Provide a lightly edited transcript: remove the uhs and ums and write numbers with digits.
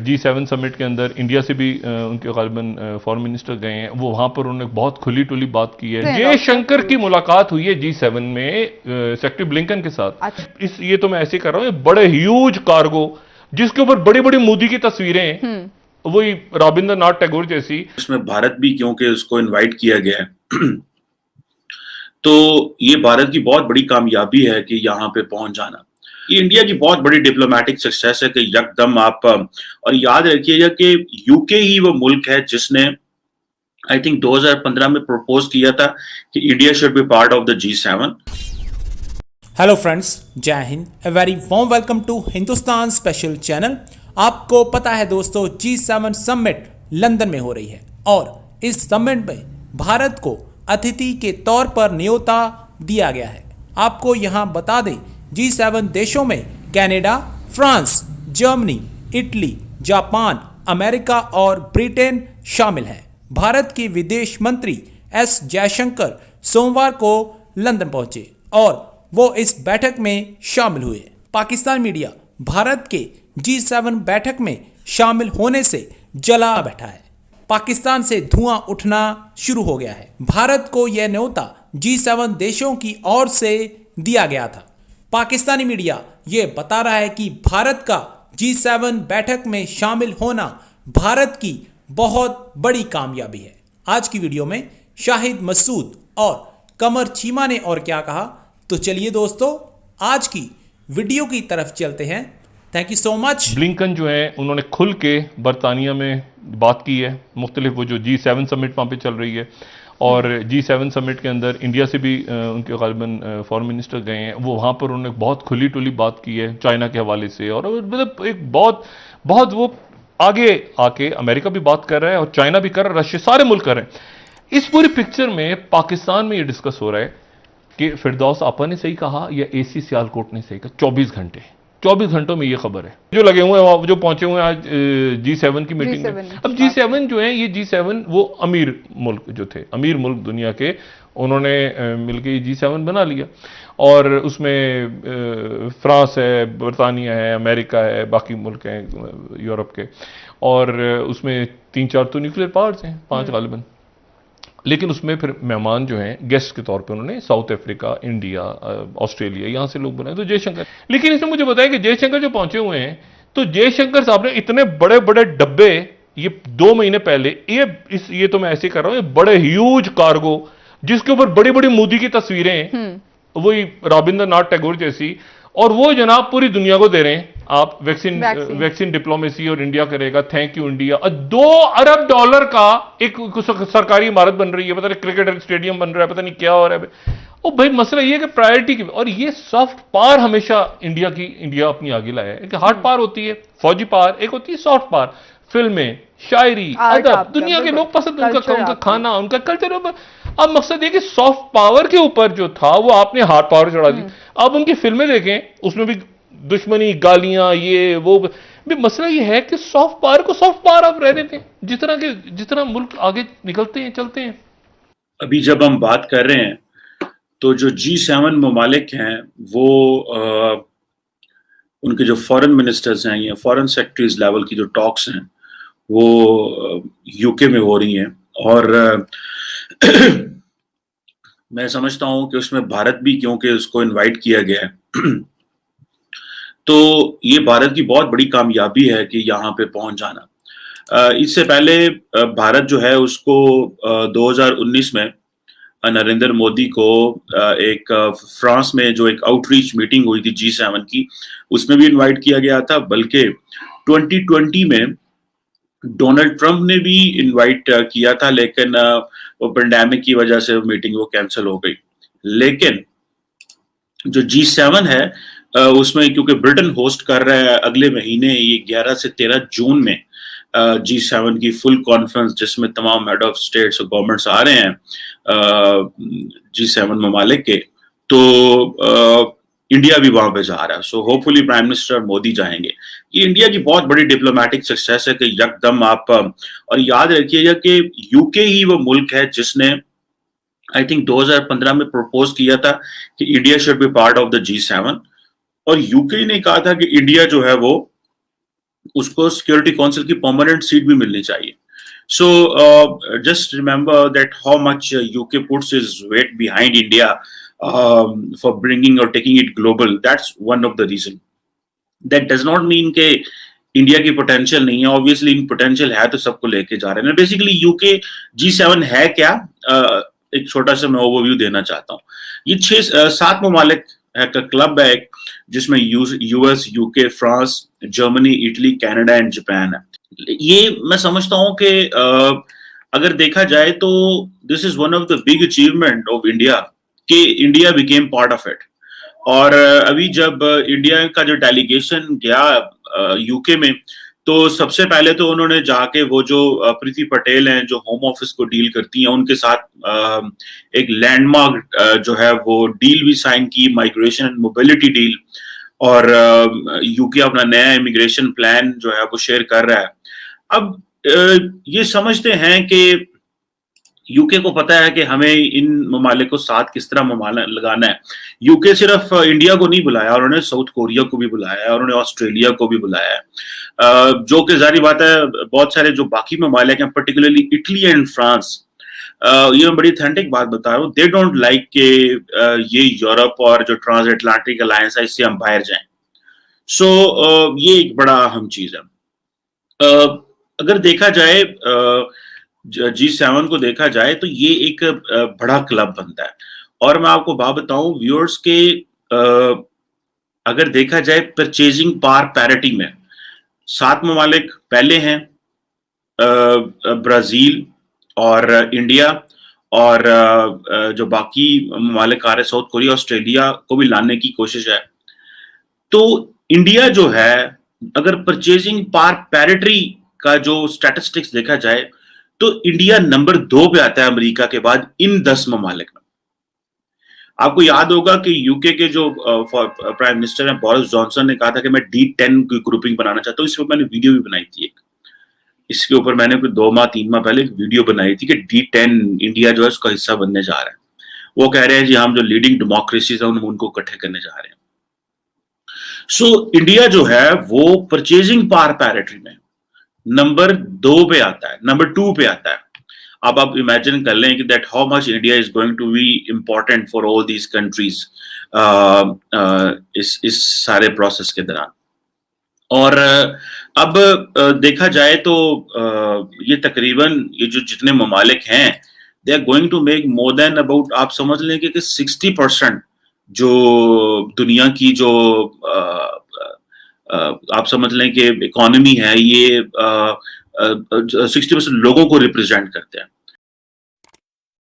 G7 summit के अंदर India से भी उनके गालिबन फॉरेन मिनिस्टर गए हैं, वो वहां पर उन्होंने बहुत खुली टुली बात की है। जयशंकर की मुलाकात हुई है G7 में सेक्रेटरी ब्लिंकन के साथ। अच्छा। इस ये तो मैं ऐसे कर रहा हूँ, बड़े ह्यूज कार्गो जिसके ऊपर बड़ी बड़ी मोदी की तस्वीरें, वही रविंद्रनाथ टैगोर जैसी। इसमें भारत भी क्योंकि उसको इनवाइट किया गया है तो ये भारत की बहुत बड़ी कामयाबी है कि यहाँ पे पहुंच जाना। ये इंडिया की बहुत बड़ी डिप्लोमेटिक सक्सेस है कि यकदम आप और याद रखिएगा कि यूके ही वो मुल्क है जिसने आई थिंक 2015 में प्रपोज किया था कि India should be part of the G7। Hello friends, जय हिंद। A very warm welcome to Hindustan special channel. आपको पता है दोस्तों, G7 समिट लंदन में हो रही है और इस समिट में भारत को अतिथि के तौर पर न्योता दिया गया है। आपको यहां बता दें, G7 देशों में Canada, France, Germany, Italy, Japan, America और ब्रिटेन शामिल हैं। भारत के विदेश मंत्री एस जयशंकर सोमवार को लंदन पहुंचे और वो इस बैठक में शामिल हुए। पाकिस्तान मीडिया भारत के G7 बैठक में शामिल होने से जला बैठा है। पाकिस्तान से धुआं उठना शुरू हो गया है। भारत को यह न्योता G7 देशों की ओर से दिया गया था। पाकिस्तानी मीडिया यह बता रहा है कि भारत का G7 बैठक में शामिल होना भारत की बहुत बड़ी कामयाबी है। आज की वीडियो में शाहिद मसूद और कमर चीमा ने और क्या कहा, तो चलिए दोस्तों आज की वीडियो की तरफ चलते हैं। Thank you so much. Blinken जो है उन्होंने खुल के बरतानिया में बात की है, मुख्तलिफ वो जो G7 समिट वहाँ पे चल रही है और G7 समिट के अंदर इंडिया से भी उनके गालिबन फॉरेन मिनिस्टर गए हैं, वो वहाँ पर उन्होंने बहुत खुली टुली बात की है चाइना के हवाले से। और मतलब एक बहुत बहुत वो आगे आके अमेरिका भी बात कर रहा है और चाइना भी कर रहा है, रशिया, सारे मुल्क कर रहे हैं। इस पूरी पिक्चर में पाकिस्तान में ये डिस्कस हो रहा है कि फिरदौस आपा ने सही कहा या AC सियालकोट ने सही कहा। 24 घंटों में ये खबर है। जो लगे हुए हैं, जो पहुंचे हुए हैं आज G7 की मीटिंग में। अब G7 जो है, ये G7 वो अमीर मुल्क जो थे, अमीर मुल्क दुनिया के, उन्होंने मिलकर ये G7 बना लिया और उसमें फ्रांस है, बरतानिया है, अमेरिका है, बाकी मुल्क हैं यूरोप के, और उसमें 3-4 तो न्यूक्लियर पावर्स हैं, 5 गालिबन। लेकिन उसमें फिर मेहमान जो हैं गेस्ट के तौर पे उन्होंने साउथ अफ्रीका, इंडिया, ऑस्ट्रेलिया, यहां से लोग बनाए, तो जयशंकर। लेकिन इसमें मुझे बताया कि जयशंकर जो पहुंचे हुए हैं, तो जयशंकर साहब ने इतने बड़े बड़े डब्बे ये 2 महीने पहले, ये तो मैं ऐसे कर रहा हूं, बड़े ह्यूज कार्गो जिसके ऊपर बड़ी बड़ी मोदी की तस्वीरें, वही रविंद्रनाथ टैगोर जैसी, और वो जनाब पूरी दुनिया को दे रहे हैं। आप वैक्सीन डिप्लोमेसी और इंडिया करेगा, थैंक यू इंडिया। और $2 अरब का एक सरकारी इमारत बन रही है, पता नहीं क्रिकेट स्टेडियम बन रहा है, पता नहीं क्या हो रहा है। और भाई मसला ये है कि प्रायोरिटी की, और ये सॉफ्ट पावर हमेशा इंडिया अपनी आगे लाया है। हार्ड पावर होती है फौजी पावर, एक होती है सॉफ्ट पावर, फिल्में, शायरी, अदब, दुनिया के लोग पसंद, उनका खाना, उनका कल्चर। अब मकसद ये कि सॉफ्ट पावर के ऊपर जो था वो आपने हार्ड पावर चढ़ा दी। अब उनकी फिल्में देखें, उसमें भी दुश्मनी, गालियां, ये वो भी। मसला ये है कि सॉफ्ट पावर को सॉफ्ट पावर आप रहने दें, जितना मुल्क आगे निकलते हैं, चलते हैं। अभी जब हम बात कर रहे हैं तो जो G7 ममालिक हैं वो उनके जो फॉरेन मिनिस्टर्स हैं या फॉरेन सेक्रेटरीज लेवल की जो टॉक्स हैं वो यूके में हो रही हैं और मैं समझता हूं कि उसमें भारत भी क्योंकि उसको इनवाइट किया गया है तो ये भारत की बहुत बड़ी कामयाबी है कि यहाँ पे पहुंच जाना। इससे पहले भारत जो है उसको 2019 में नरेंद्र मोदी को एक फ्रांस में जो एक आउटरीच मीटिंग हुई थी G7 की, उसमें भी इनवाइट किया गया था। बल्कि 2020 में डोनाल्ड ट्रंप ने भी इनवाइट किया था, लेकिन वो पेंडेमिक की वजह से मीटिंग वो कैंसिल हो गई। लेकिन जो G7 है उसमें क्योंकि ब्रिटेन होस्ट कर रहा है अगले महीने, ये 11 से 13 जून में G7 की फुल कॉन्फ्रेंस, जिसमें तमाम हेड ऑफ स्टेट्स और गवर्नमेंट्स आ रहे हैं G7 ममालिक के, तो इंडिया भी वहां पे जा रहा है। So hopefully prime minister Modi जाएंगे। ये इंडिया की बहुत बड़ी डिप्लोमेटिक सक्सेस है कि यकदम आप और याद रखिएगा कि यूके ही वो मुल्क है जिसने आई थिंक 2015 में प्रपोज किया था कि India should be part of the G7, और यूके ने कहा था कि इंडिया जो है वो उसको सिक्योरिटी काउंसिल की परमानेंट सीट भी मिलनी चाहिए. So just remember that how much UK puts its weight behind India for bringing or taking it global. That's one of the reason. That does not mean कि India की potential नहीं है. Obviously potential है तो सबको लेके जा रहे हैं. बेसिकली यूके G7 है क्या, एक छोटा सा मैं ओवरव्यू देना चाहता हूँ. ये 6-7 ममालिक का क्लब है जिसमें US, UK, France, Germany, Italy, Canada and Japan है. ये मैं समझता हूँ कि अगर देखा जाए तो this is one of the big achievement of India कि India became part of it. और अभी जब इंडिया का जो डेलीगेशन गया यूके में, तो सबसे पहले तो उन्होंने जाके वो जो प्रीति पटेल हैं जो होम ऑफिस को डील करती हैं, उनके साथ एक लैंडमार्क जो है वो डील भी साइन की, माइग्रेशन एंड मोबिलिटी डील. और यूके अपना नया इमिग्रेशन प्लान जो है वो शेयर कर रहा है. अब ये समझते हैं कि यूके को पता है कि हमें इन ममालिक को साथ किस तरह लगाना है. यूके सिर्फ इंडिया को नहीं बुलाया, उन्होंने साउथ कोरिया को भी बुलाया है, उन्होंने ऑस्ट्रेलिया को भी बुलाया है. जो कि जारी बात है बहुत सारे जो बाकी ममालिक हैं, पर्टिकुलरली इटली एंड फ्रांस, ये मैं बड़ी ऑथेंटिक बात बता रहा हूँ, दे डोंट लाइक के ये यूरोप और जो ट्रांस अटलांटिक अलायंस है इससे हम बाहर जाएं. सो ये एक बड़ा अहम चीज है. अगर देखा जाए G7 को देखा जाए तो ये एक बड़ा क्लब बनता है. और मैं आपको बात बताऊं व्यूअर्स के, अगर देखा जाए परचेजिंग पावर पैरिटी में 7 ममालिक पहले हैं, ब्राजील और इंडिया, और जो बाकी ममालिक आ रहे, साउथ कोरिया, ऑस्ट्रेलिया को भी लाने की कोशिश है. तो इंडिया जो है, अगर परचेजिंग पावर पैरिटी का जो स्टैटिस्टिक्स देखा जाए तो इंडिया नंबर 2 पे आता है अमेरिका के बाद इन 10 ममालिक में. आपको याद होगा कि यूके के जो प्राइम मिनिस्टर हैं बोरिस जॉनसन ने कहा था कि मैं D10 की ग्रुपिंग बनाना चाहता हूँ. इस पर मैंने वीडियो भी बनाई थी एक. इसके ऊपर मैंने कोई 2-3 माह पहले एक वीडियो बनाई थी कि D10 इंडिया जो है उसका हिस्सा बनने जा रहा है. वो कह रहे हैं जी हम जो लीडिंग डेमोक्रेसीज हैं उनको इकट्ठे करने जा रहे हैं. सो इंडिया जो है वो परचेजिंग पावर पैरिटी में नंबर 2 पे आता है, नंबर 2 पे आता है. अब आप इमेजिन कर लें कि that how much India is going to be important for all these countries इस सारे प्रोसेस के दौरान. और अब देखा जाए तो ये तकरीबन ये जो जितने ममालिक हैं they are going to make more than about, आप समझ लें कि 60% जो दुनिया की जो आप समझ लें कि इकोनॉमी है ये 60% लोगों को रिप्रेजेंट करते हैं.